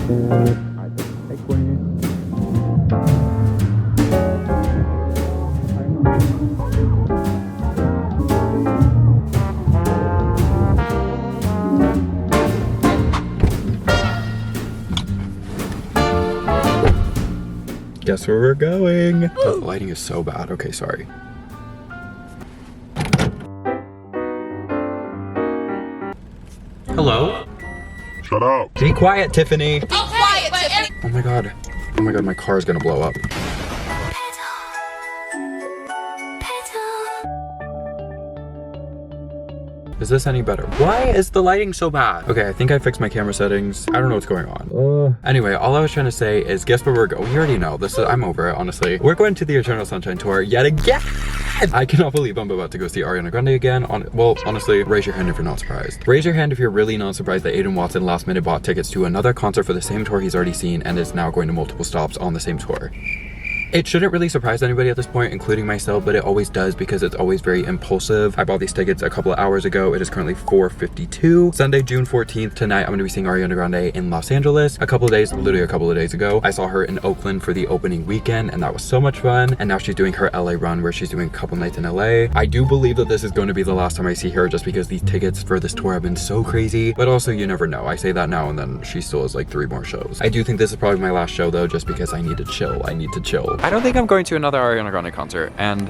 Hey, queen. Guess where we're going? The lighting is so bad. Okay, sorry. Hello? Shut up. Be quiet, Tiffany. Be quiet, Tiffany. Oh my god. Oh my god, my car is gonna blow up. Is this any better? Why is the lighting so bad? Okay, I think I fixed my camera settings. I don't know what's going on. Anyway, all I was trying to say is guess where we're going? We already know. I'm over it, honestly. We're going to the Eternal Sunshine Tour yet again. I cannot believe I'm about to go see Ariana Grande again. Well, honestly, raise your hand if you're not surprised. Raise your hand if you're really not surprised that Aiden Watson last minute bought tickets to another concert for the same tour he's already seen and is now going to multiple stops on the same tour. It shouldn't really surprise anybody at this point, including myself, but it always does because it's always very impulsive. I bought these tickets a couple of hours ago. It is currently 4:52. Sunday, June 14th. Tonight, I'm going to be seeing Ariana Grande in Los Angeles. Literally a couple of days ago, I saw her in Oakland for the opening weekend, and that was so much fun. And now she's doing her LA run where she's doing a couple nights in LA. I do believe that this is going to be the last time I see her just because these tickets for this tour have been so crazy, but also you never know. I say that now and then she still has like 3 more shows. I do think this is probably my last show though, just because I need to chill. I don't think I'm going to another Ariana Grande concert, and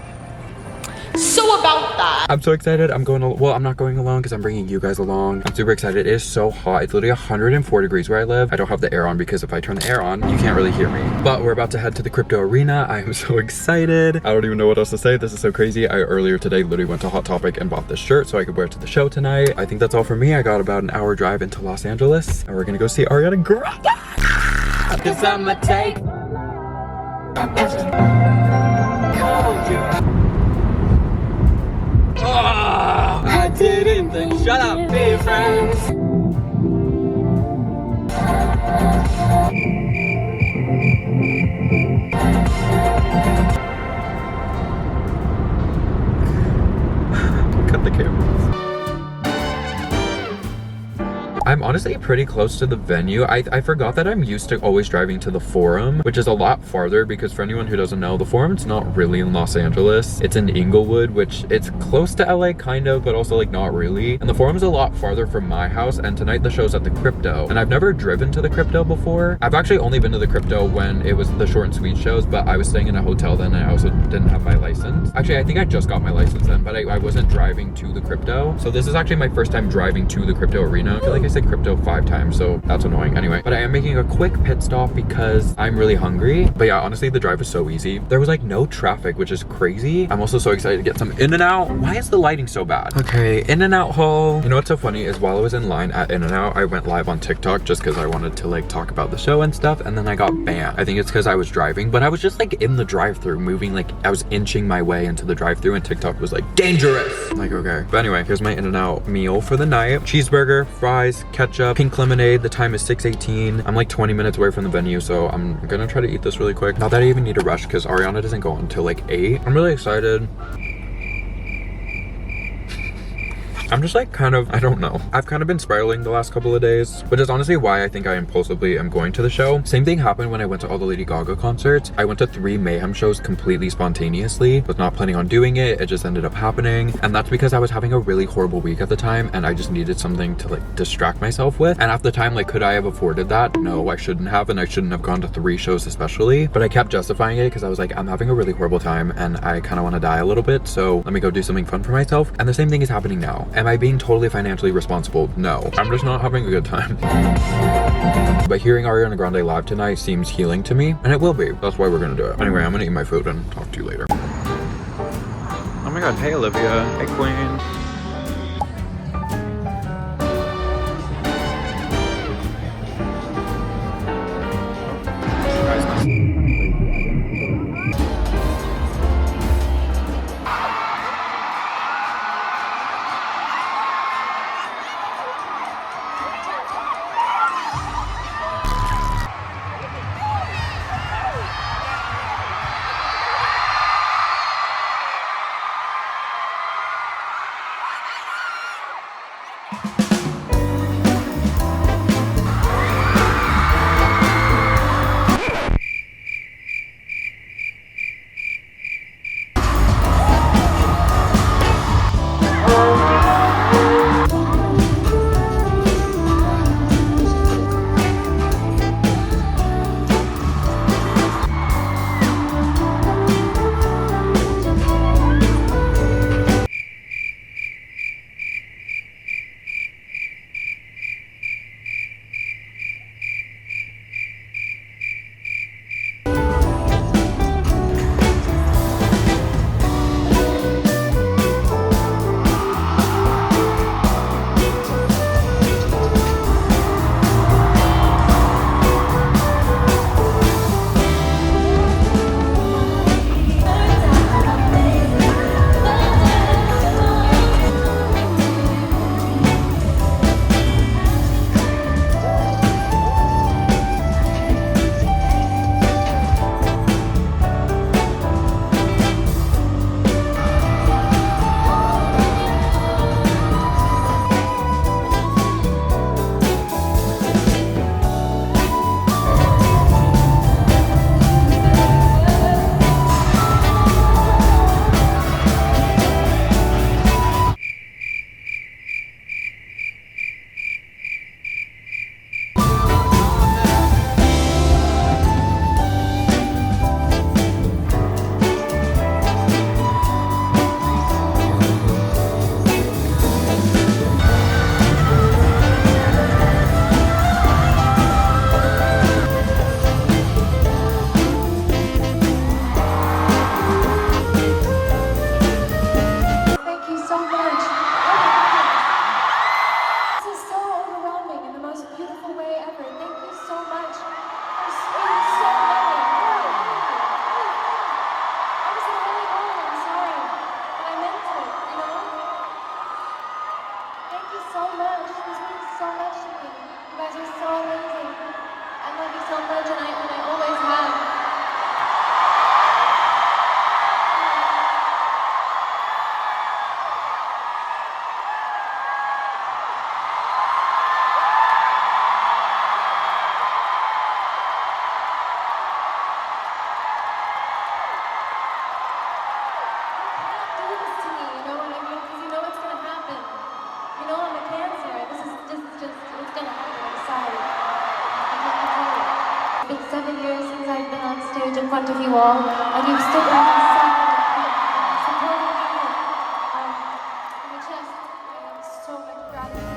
So about that. I'm so excited. I'm not going alone because I'm bringing you guys along. I'm super excited. It is so hot. It's literally 104 degrees where I live. I don't have the air on because if I turn the air on, you can't really hear me. But we're about to head to the crypto arena. I am so excited. I don't even know what else to say. This is so crazy. I earlier today literally went to Hot Topic and bought this shirt so I could wear it to the show tonight. I think that's all for me. I got about an hour drive into Los Angeles and we're gonna go see Ariana Grande. Cause I'ma take I didn't think. Shut up, be friends. Cut the camera. I'm honestly pretty close to the venue. I forgot that I'm used to always driving to the Forum, which is a lot farther because for anyone who doesn't know, the Forum's not really in Los Angeles. It's in Inglewood, which it's close to LA kind of, but also like not really. And the Forum's a lot farther from my house, and tonight the show's at the Crypto. And I've never driven to the Crypto before. I've actually only been to the Crypto when it was the short and sweet shows, but I was staying in a hotel then and I also didn't have my license. Actually, I think I just got my license then, but I wasn't driving to the Crypto. So this is actually my first time driving to the Crypto arena. I feel like I said Crypto 5 times, so that's annoying. Anyway, but I am making a quick pit stop because I'm really hungry. But yeah, honestly, the drive was so easy. There was like no traffic, which is crazy. I'm also so excited to get some In-N-Out. Why is the lighting so bad? Okay, In-N-Out haul. You know what's so funny is while I was in line at In-N-Out, I went live on TikTok just because I wanted to like talk about the show and stuff, and then I got banned. I think it's because I was driving, but I was just like in the drive-thru moving, like I was inching my way into the drive-thru and TikTok was like, dangerous! I'm like, okay. But anyway, here's my In-N-Out meal for the night. Cheeseburger, fries, ketchup, pink lemonade. The time is 6:18. I'm like 20 minutes away from the venue, so I'm gonna try to eat this really quick. Not that I even need to rush because Ariana doesn't go on until like 8. I'm really excited. I'm just like I don't know. I've kind of been spiraling the last couple of days, which is honestly why I think I impulsively am going to the show. Same thing happened when I went to all the Lady Gaga concerts. I went to 3 Mayhem shows completely spontaneously. Was not planning on doing it. It just ended up happening. And that's because I was having a really horrible week at the time and I just needed something to like distract myself with. And at the time, like, could I have afforded that? No, I shouldn't have, and I shouldn't have gone to 3 shows especially. But I kept justifying it because I was like, I'm having a really horrible time and I kind of want to die a little bit. So let me go do something fun for myself. And the same thing is happening now. Am I being totally financially responsible? No. I'm just not having a good time. But hearing Ariana Grande live tonight seems healing to me, and it will be. That's why we're gonna do it. Anyway, I'm gonna eat my food and talk to you later. Oh my god, hey Olivia. Hey Queen. so much. This means so much to me. You guys are so amazing. I love you so much, and I always have. It's been 7 years since I've been on stage in front of you all, and you've stood by my side and supported me. And I have so much gratitude.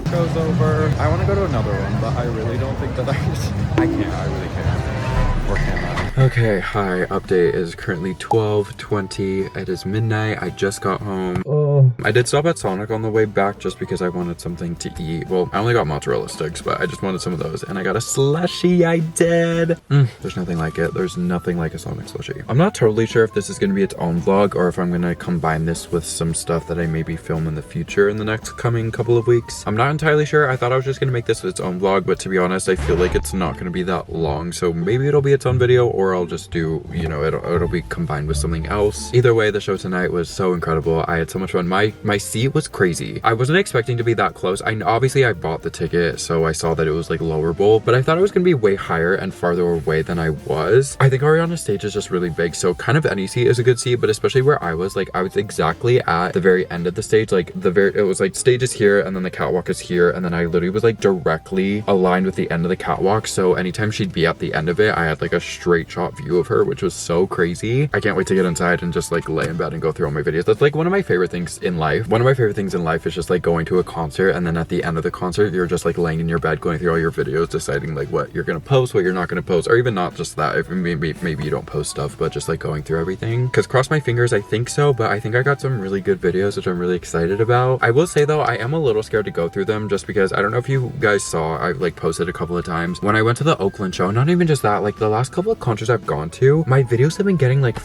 Goes over. I want to go to another one, but I really don't think that I can't. I really can't. Or can I? Okay, hi. Update is currently 12:20. It is midnight. I just got home. Oh. I did stop at Sonic on the way back just because I wanted something to eat. Well, I only got mozzarella sticks, but I just wanted some of those. And I got a slushie. I did. There's nothing like it. There's nothing like a Sonic slushie. I'm not totally sure if this is going to be its own vlog or if I'm going to combine this with some stuff that I maybe film in the future in the next coming couple of weeks. I'm not entirely sure. I thought I was just going to make this its own vlog, but to be honest, I feel like it's not going to be that long. So maybe it'll be its own video, or I'll just do, you know, it'll be combined with something else. Either way, the show tonight was so incredible. I had so much fun. My seat was crazy. I wasn't expecting to be that close. Obviously I bought the ticket, so I saw that it was like lower bowl, but I thought it was gonna be way higher and farther away than I was. I think Ariana's stage is just really big, so kind of any seat is a good seat, but especially where I was exactly at the very end of the stage. Like it was like stage is here and then the catwalk is here, and then I literally was like directly aligned with the end of the catwalk, so anytime she'd be at the end of it, I had like a straight shot view of her, which was so crazy. I can't wait to get inside and just like lay in bed and go through all my videos. That's like one of my favorite things in life. One of my favorite things in life is just like going to a concert, and then at the end of the concert, you're just like laying in your bed going through all your videos, deciding like what you're gonna post, what you're not gonna post, or even not just that, if maybe you don't post stuff, but just like going through everything. Because cross my fingers, I think so, but I think I got some really good videos, which I'm really excited about. I will say though, I am a little scared to go through them just because I don't know if you guys saw, I've like posted a couple of times when I went to the Oakland show. Not even just that, like the last couple of concerts I've gone to, my videos have been getting like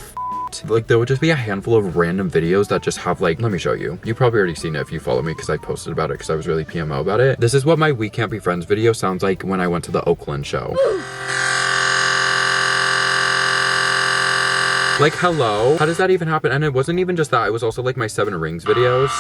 there would just be a handful of random videos that just have like, let me show you. You probably already seen it if you follow me because I posted about it because I was really PMO about it. This is what my We Can't Be Friends video sounds like when I went to the Oakland show. Like, hello? How does that even happen? And it wasn't even just that, it was also like my 7 Rings videos.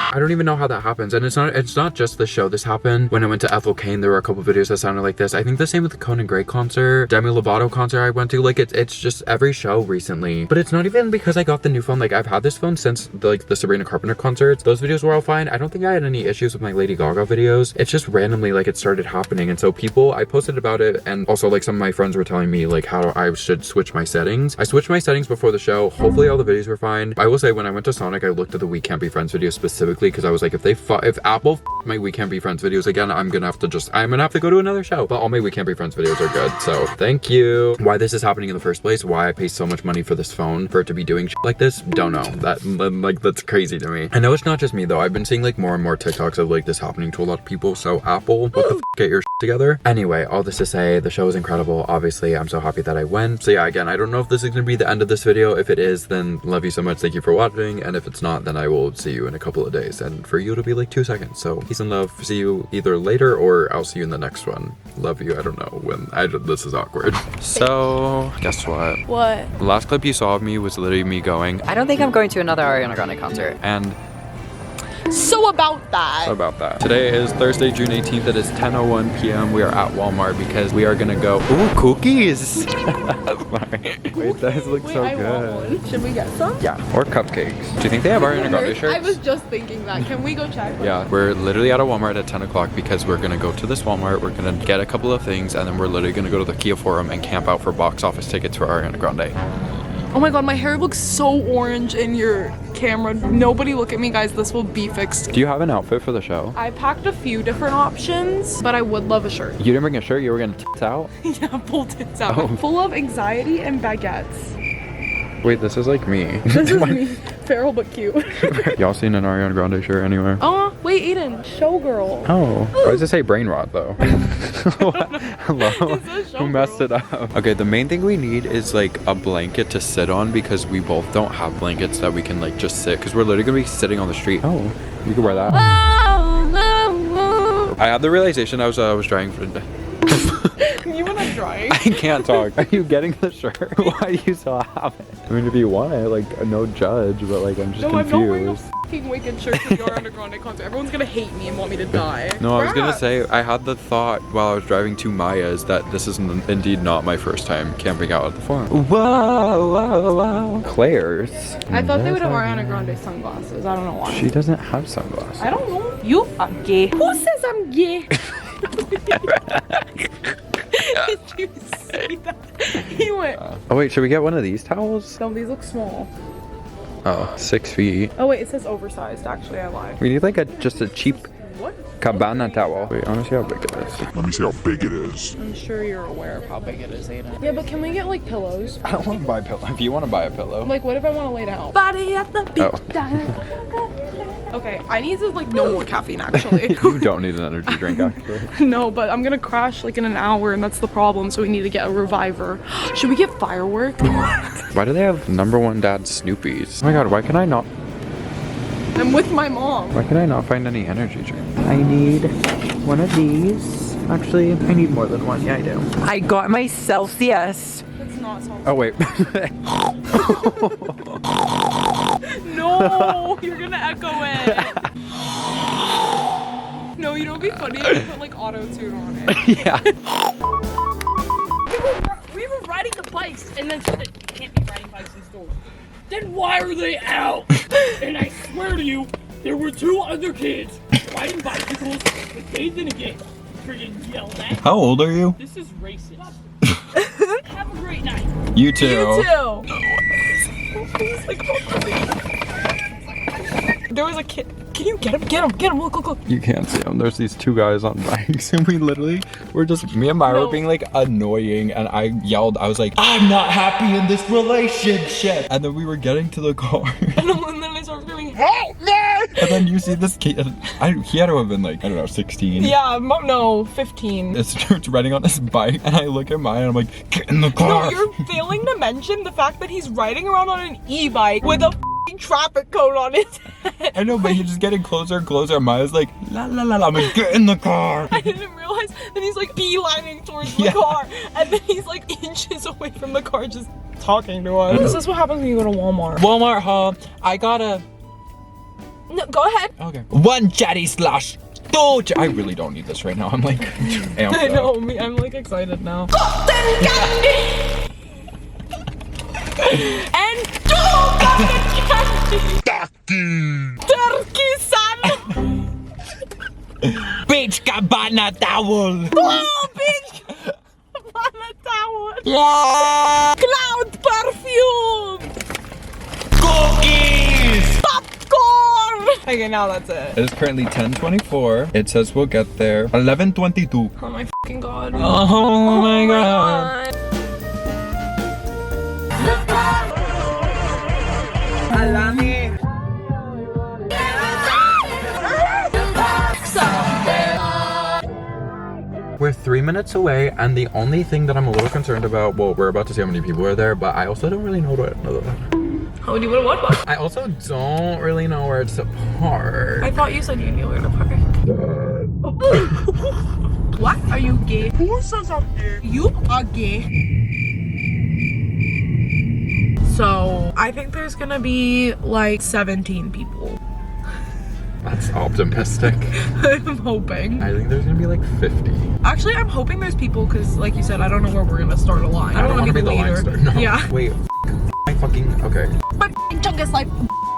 I don't even know how that happens. And it's not just the show. This happened when I went to Ethel Kane. There were a couple videos that sounded like this. I think the same with the Conan Gray concert, Demi Lovato concert I went to. Like it's just every show recently. But it's not even because I got the new phone. Like I've had this phone since the Sabrina Carpenter concerts. Those videos were all fine. I don't think I had any issues with my Lady Gaga videos. It's just randomly like it started happening. And so I posted about it, and also like some of my friends were telling me like how I should switch my settings. I switched my settings before the show. Hopefully all the videos were fine. I will say when I went to Sonic, I looked at the We Can't Be Friends video specifically because I was like, if Apple my We Can't Be Friends videos again, I'm gonna have to go to another show. But all my We Can't Be Friends videos are good, so thank you. Why this is happening in the first place, why I pay so much money for this phone for it to be doing shit like this, don't know. That's crazy to me. I know it's not just me though. I've been seeing like more and more TikToks of like this happening to a lot of people. So Apple, what the get your shit together. Anyway, all this to say, the show is incredible. Obviously, I'm so happy that I went. So yeah, again, I don't know if this is gonna be the end of this video. If it is, then love you so much. Thank you for watching. And if it's not, then I will see you in a couple of days. And for you, it'll be like 2 seconds. So peace and love. See you either later or I'll see you in the next one. Love you. I don't know when. This is awkward. So guess what? What? The last clip you saw of me was literally me going, I don't think I'm going to another Ariana Grande concert. and So about that. Today is Thursday, June 18th. It is 10:01 p.m. We are at Walmart because we are gonna go. Ooh, cookies! Sorry. Wait, those look so I good. want one. Should we get some? Yeah, or cupcakes. Do you think they have Ariana Grande shirts? I was just thinking that. Can we go check? Yeah, we're literally at a Walmart at 10 o'clock because we're gonna go to this Walmart. We're gonna get a couple of things, and then we're literally gonna go to the Kia Forum and camp out for box office tickets for Ariana Grande. Oh my god, my hair looks so orange in your camera. Nobody look at me, guys. This will be fixed. Do you have an outfit for the show? I packed a few different options, but I would love a shirt. You didn't bring a shirt? You were gonna tits out? Yeah, pull tits out. Oh. Full of anxiety and baguettes. Wait, this is like me. This is me. Feral but cute. Y'all seen an Ariana Grande shirt anywhere? Oh, wait, Aiden. Showgirl. Oh. Why does it say brain rot though? Hello? It says Who messed it up? Okay, the main thing we need is like a blanket to sit on because we both don't have blankets that we can like just sit because we're literally gonna be sitting on the street. Oh, you can wear that. I had the realization I was trying for You wanna dry? I can't talk. Are you getting the shirt? Why do you still have it? I mean, if you want it, like, no judge, but like, I'm just confused. I'm not wearing a fucking wicked shirt for the Ariana Grande concert. Everyone's gonna hate me and want me to die. No, I was gonna say, I had the thought while I was driving to Maya's that this is indeed not my first time camping out at the farm. Whoa, whoa, whoa. Claire's. I thought they would have Ariana Grande sunglasses. I don't know why. She doesn't have sunglasses. I don't know. You are gay. Who says I'm gay? Did you see that? He went. Oh wait, should we get one of these towels? No, these look small. Oh, 6 feet. Oh wait, it says oversized. Actually, I lied. We need like just a cheap What? cabana towel. Wait, I wanna see how big it is. Let me see how big it is. I'm sure you're aware of how big it is, Aiden. Yeah, but can we get like pillows? I don't wanna buy a pillow. If you wanna buy a pillow. Like, what if I want to lay down? Body at the beach. Oh. Okay, I need to like no more caffeine actually. You don't need an energy drink actually. No, but I'm gonna crash like in an hour and that's the problem, so we need to get a reviver. Should we get fireworks? Why do they have #1 dad Snoopies? Oh my god, why can I not? I'm with my mom. Why can I not find any energy drink? I need one of these. Actually, I need more than one. Yeah, I do. I got my Celsius. That's not so. Oh wait. No, you're gonna echo it. No, you don't be funny. You put like auto tune on it. Yeah. We were riding the bikes, and then said, "You can't be riding bikes in stores." Then why are they out? And I swear to you, there were 2 other kids riding bicycles with Aiden again. Friggin' yelled at. How old are you? This is racist. Have a great night. You too. You too. There was a kid. Can you get him? Get him! Get him! Look! Look! Look! You can't see them. There's these 2 guys on bikes and we literally were just, me and Myra were being like annoying and I yelled, I was like, I'm not happy in this relationship. And then we were getting to the car. And then I started screaming, "Help me!" And then you see this kid, he had to have been like, I don't know, 16. Yeah, no, 15. It starts riding on his bike and I look at mine and I'm like, get in the car. No, you're failing to mention the fact that he's riding around on an e-bike with a f***ing traffic cone on his head. I know, but he's just getting closer and closer. Maya's like, la la la la. I'm like, get in the car. I didn't realize that he's like beelining towards the car, and then he's like inches away from the car just talking to us. This is what happens when you go to Walmart. Walmart, huh? I got a... No, go ahead. Okay. 1 cherry slash 2 I really don't need this right now. I'm like, amped I up. know, me. I'm like excited now. And 2 cotton candy. Turkey son. Beach cabana towel. Oh, bitch. Cabana towel. Yeah. Cloud perfume. Cookies. Popcorn. Okay, now that's it. It is currently 10:24. It says we'll get there 11:22. Oh my fucking god. Oh my god. We're 3 minutes away, and the only thing that I'm a little concerned about, well, we're about to see how many people are there, but I also don't really know what. How do you want to what? I also don't really know where to park. I thought you said you knew where to park. What? Are you gay? Who says I'm gay? You are gay. So, I think there's gonna be like 17 people. That's optimistic. I'm hoping. I think there's gonna be like 50. Actually, I'm hoping there's people because, like you said, I don't know where we're gonna start a line. I don't want to be the line leader. starter. No. Yeah. Wait, my fucking, okay. My f***ing chungus life.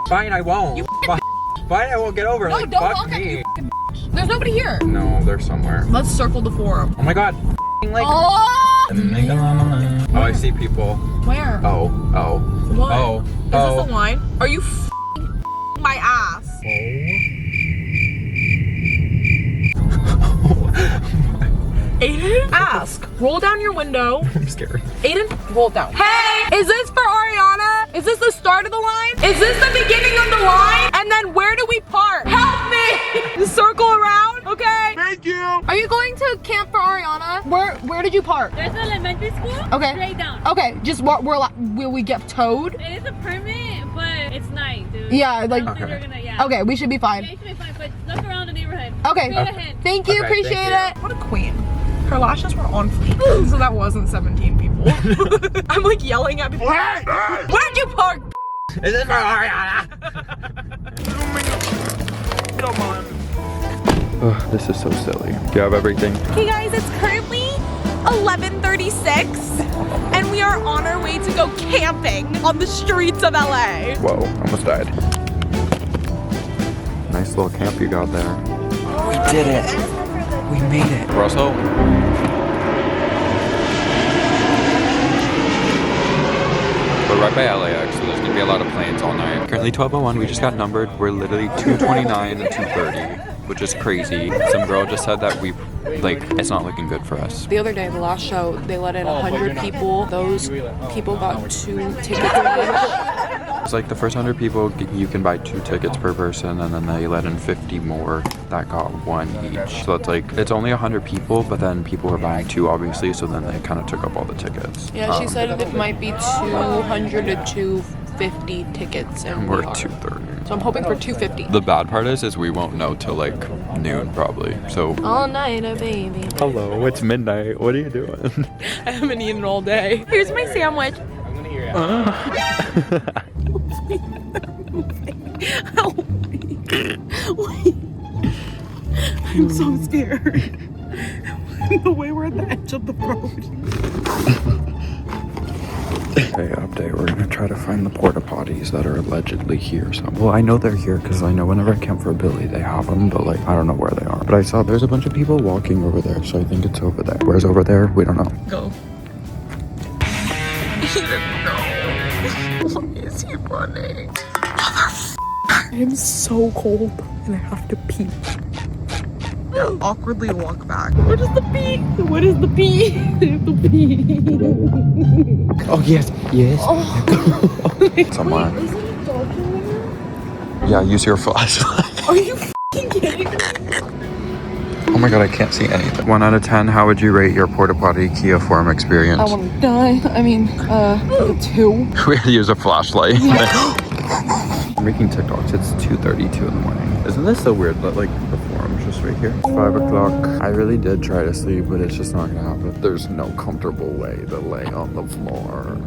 Fine, I won't. Fine, I won't get over. No, like, don't fuck honk at me, me. you f***ing bitch. There's nobody here. No, they're somewhere. Let's circle the forum. Oh my god. Like. Oh! Oh, I see people. Where? Oh. What? Oh. Is this the line? Are you my ass? Aiden, ask. Roll down your window. I'm scared. Aiden, roll it down. Hey, is this for Ariana? Is this the start of the line? Is this the beginning of the line? And then where do we park? Help me! Circle around, okay? Thank you. Are you going to camp for Ariana? Where did you park? There's an elementary school. Okay. Straight down. Okay, just what will we get towed? It is a permit, but it's night, dude. Yeah, like. I don't think you're gonna, yeah. Okay, we should be fine. Yeah, you should be fine, but look around the neighborhood. Okay. Straight ahead. Thank you, Okay, appreciate thank it. What a queen. Her lashes were on fleek, so that wasn't 17 people. I'm like yelling at people. Where'd you park? Is this for Ariana? Come on. Oh, this is so silly. Do you have everything? Hey guys, it's currently 11:36 and we are on our way to go camping on the streets of LA. Whoa, almost died. Nice little camp you got there. We did it. We made it. Russell? We're right by LAX, so there's gonna be a lot of planes all night. Currently 12:01, we just got numbered. We're literally 229 and 230, which is crazy. Some girl just said that it's not looking good for us. The other day, the last show, they let in 100 people. Those people got 2 tickets. It's like the first 100 people, you can buy 2 tickets per person, and then they let in 50 more that got 1 each. So it's like, it's only 100 people, but then people were buying 2 obviously, so then they kind of took up all the tickets. Yeah, she said it might be 200 to 250 tickets, and We're we are. 230. So I'm hoping for 250. The bad part is we won't know till like noon probably. So All night, baby. hello, it's midnight. What are you doing? I haven't eaten all day. Here's my sandwich. Help me. Wait. I'm so scared. The way we're at the edge of the road. Hey, update. We're gonna try to find the porta potties that are allegedly here. So, well, I know they're here because I know whenever I camp for Billy, they have them, but like I don't know where they are. But I saw there's a bunch of people walking over there, so I think it's over there. Where's over there? We don't know. Go. Why is he running? I am so cold and I have to pee. Now awkwardly walk back. What is the pee? What is the pee? The pee. Oh yes, yes. Oh. Somewhere. Wait, isn't it dark in there? Yeah, use your flashlight. Are you f***ing kidding me? Oh my god, I can't see anything. 1 out of 10. How would you rate your porta potty Kia Forum experience? I want to die. I mean, a 2. We had to use a flashlight. I'm making TikToks. It's 2:32 in the morning. Isn't this so weird that like the forum's just right here? It's 5 o'clock. I really did try to sleep, but it's just not gonna happen. There's no comfortable way to lay on the floor.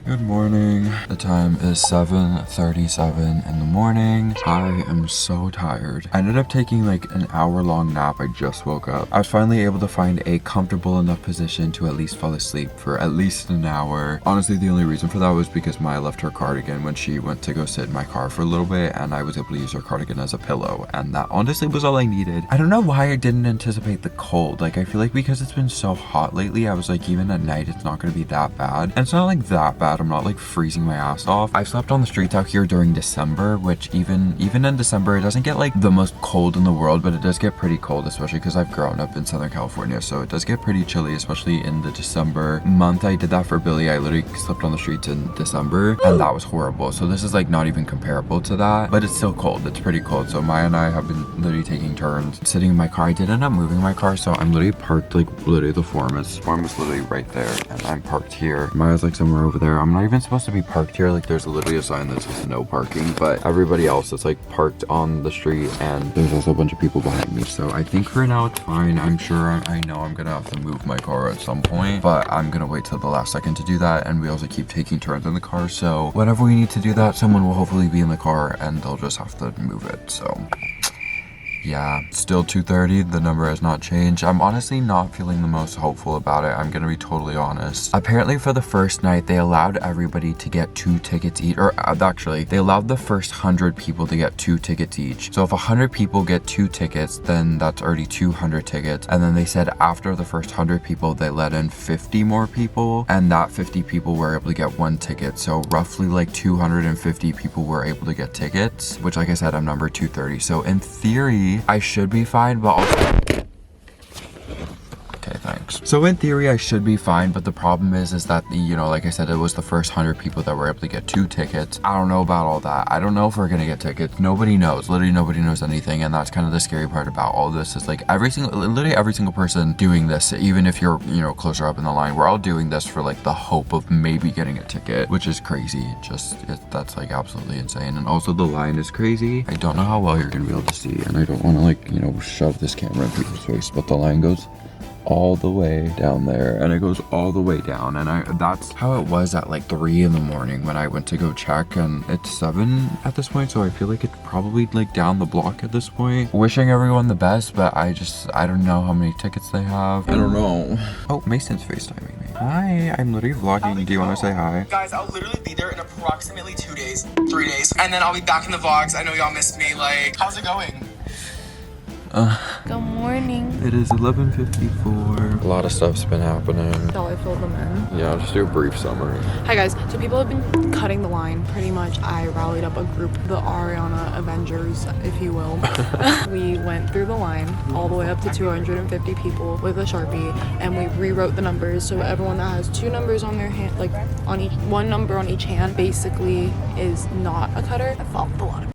Good morning. The time is 7:37 in the morning. I am so tired. I ended up taking like an hour-long nap. I just woke up. I was finally able to find a comfortable enough position to at least fall asleep for at least an hour. Honestly, the only reason for that was because Maya left her cardigan when she went to go sit in my car for a little bit, and I was able to use her cardigan as a pillow, and that honestly was all I needed. I don't know why I didn't anticipate the cold. Like, I feel like because it's been so hot lately, I was like, even at night, it's not gonna be that bad. And it's not like that bad. I'm not like freezing my ass off. I've slept on the streets out here during December, which even in December, it doesn't get like the most cold in the world, but it does get pretty cold, especially because I've grown up in Southern California, so it does get pretty chilly, especially in the December month. I did that for Billy. I literally slept on the streets in December, and that was horrible. So this is like not even comparable to that, but it's still cold. It's pretty cold. So Maya and I have been literally taking turns sitting in my car. I did end up moving my car, so I'm literally parked like literally the forum is literally right there, and I'm parked here. Maya's like somewhere over there. I'm not even supposed to be parked here. Like there's literally a sign that says no parking, but everybody else is like parked on the street, and there's also a bunch of people behind me. So I think for now it's fine. I'm sure I know I'm gonna have to move my car at some point, but I'm gonna wait till the last second to do that. And we also keep taking turns in the car, so whenever we need to do that, someone will hopefully be in the car and they'll just have to move it. So Yeah, still 2:30. The number has not changed. I'm honestly not feeling the most hopeful about it. I'm gonna be totally honest. Apparently for the first night, they allowed everybody to get 2 tickets each, or actually, they allowed the first 100 people to get 2 tickets each. So if 100 people get 2 tickets, then that's already 200 tickets. And then they said after the first 100 people, they let in 50 more people, and that 50 people were able to get 1 ticket. So roughly like 250 people were able to get tickets, which like I said, I'm number 230. So in theory, I should be fine, but also... Okay, thanks. So in theory, I should be fine, but the problem is that, you know, like I said, it was the first 100 people that were able to get 2 tickets. I don't know about all that. I don't know if we're gonna get tickets. Nobody knows. Literally nobody knows anything, and that's kind of the scary part about all this is like literally every single person doing this, even if you're, you know, closer up in the line, we're all doing this for like the hope of maybe getting a ticket, which is crazy. That's like absolutely insane. And also the line is crazy. I don't know how well you're gonna be able to see, and I don't want to like, you know, shove this camera in people's face, but the line goes all the way down there, and it goes all the way down, and that's how it was at like 3 in the morning when I went to go check, and it's 7 at this point, so I feel like it's probably like down the block at this point. Wishing everyone the best, but I don't know how many tickets they have. I don't know. Oh, Mason's FaceTiming me. Hi, I'm literally vlogging. Do you want to say hi? Guys, I'll literally be there in approximately 2 days, 3 days, and then I'll be back in the vlogs. I know y'all missed me. Like, how's it going? Good morning. It is 11:54. A lot of stuff's been happening. Shall I fill them in? Yeah, I'll just do a brief summary. Hi guys, so people have been cutting the line pretty much. I rallied up a group, the Ariana Avengers, if you will. We went through the line all the way up to 250 people with a Sharpie, and we rewrote the numbers so everyone that has 2 numbers on their hand, like on each, 1 number on each hand, basically is not a cutter. I fought with a lot of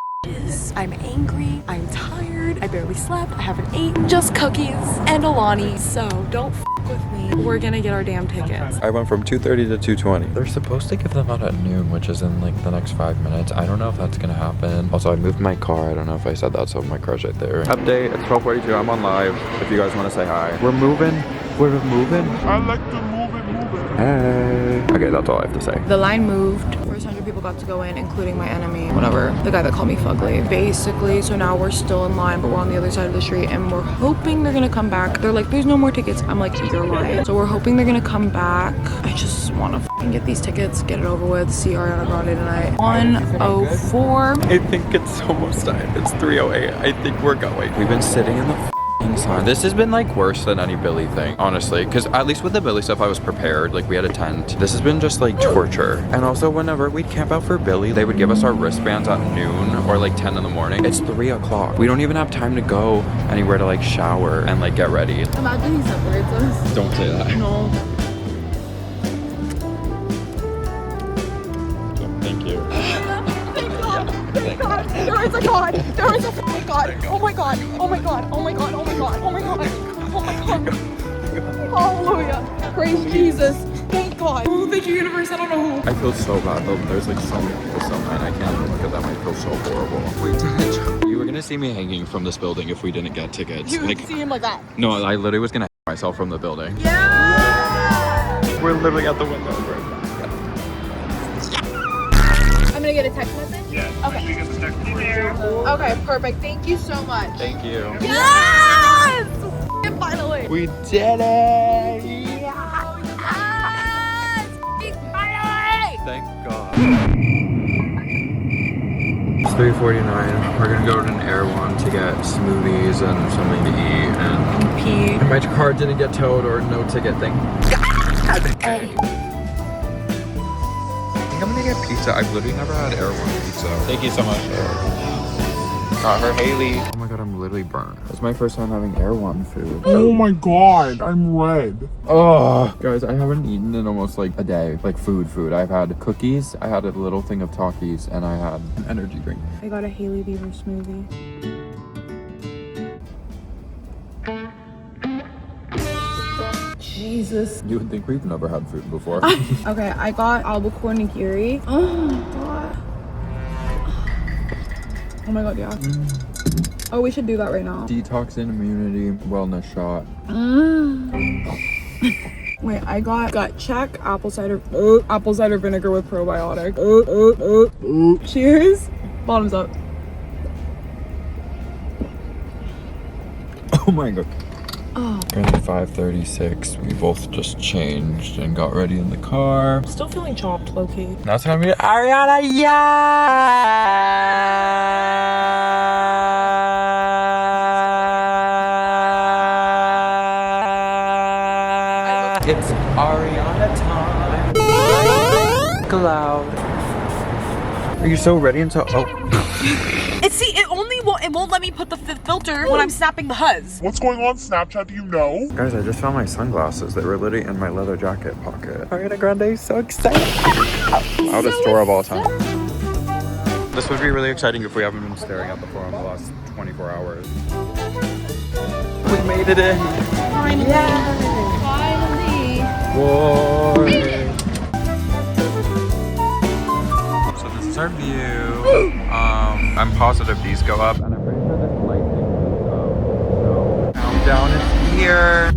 I'm angry, I'm tired, I barely slept, I haven't ate, just cookies and Alani, so don't f with me. We're gonna get our damn tickets. I went from 2:30 to 2:20. They're supposed to give them out at noon, which is in like the next 5 minutes. I don't know if that's gonna happen. Also, I moved my car. I don't know if I said that, so my car's right there. Update, it's 12:42. I'm on live if you guys want to say hi. We're moving. We're moving. I like to move it. Hey. Okay, that's all I have to say. The line moved. First 100 people got to go in, including my enemy, whatever, the guy that called me fugly. Basically, so now we're still in line, but we're on the other side of the street, and we're hoping they're gonna come back. They're like, there's no more tickets. I'm like, you're lying. So we're hoping they're gonna come back. I just wanna get these tickets, get it over with, see Ariana Grande tonight. 1:04. I think it's almost time. It's 3:08. I think we're going. We've been sitting in the sun. This has been like worse than any Billy thing, honestly, because at least with the Billy stuff I was prepared. Like we had a tent. This has been just like torture. And also whenever we'd camp out for Billy, they would give us our wristbands at noon or like 10 in the morning. It's 3 o'clock. We don't even have time to go anywhere to like shower and like get ready. Imagine he separates us. Don't say that. No. Thank you. Thank God. There is a God. There is a fucking God. Oh my God. Oh my God. Oh my God. Oh my God. Oh my God. Oh my God. Hallelujah. Praise Jesus. Thank God. Oh, thank you, universe. I don't know who. I feel so bad though. There's like so many people so mad. I can't even look at them. I feel so horrible. Wait, you were gonna see me hanging from this building if we didn't get tickets. You would see him like that. No, I literally was gonna hang myself from the building. Yeah. We're literally at the window. I'm gonna get a text message. Yeah. Okay. You get the text there. Okay, perfect. Thank you so much. Thank you. Yes! Finally. We did it! Thank God. It's 3:49. We're gonna go to an Air One to get smoothies and something to eat, and Pee. and my car didn't get towed or no ticket thing. I think I'm gonna get pizza. I've literally never had Air One pizza. Thank you so much. Got her Haley. Oh my God, I'm literally burnt. It's my first time having Air One food. Oh my God, I'm red. Oh, guys, I haven't eaten in almost like a day, like food. I've had cookies, I had a little thing of Takis, and I had an energy drink. I got a Haley Beaver smoothie. Jesus. You would think we've never had food before. Okay, I got albacore nigiri. Oh my God. Oh my God, yeah. Oh, we should do that right now. Detox and immunity wellness shot. Wait, I got check apple cider vinegar with probiotic. Cheers. Bottoms up. Oh my god. Oh. Currently 5:36. We both just changed and got ready in the car. Still feeling chopped, low-key. Now it's gonna be Ariana, yeah! It's Ariana time. Cloud. Are you so ready and so? Oh. It won't let me put the filter when I'm snapping the huzz. What's going on Snapchat? Do you know? Guys, I just found my sunglasses. They were literally in my leather jacket pocket. Ariana Grande is so excited. Out of store of all time. This would be really exciting if we haven't been staring at the forum the last 24 hours. We made it in. Finally. Whoa. So this is our view. I'm positive these go up, and I'm pretty sure this light thing goes up. So countdown is here.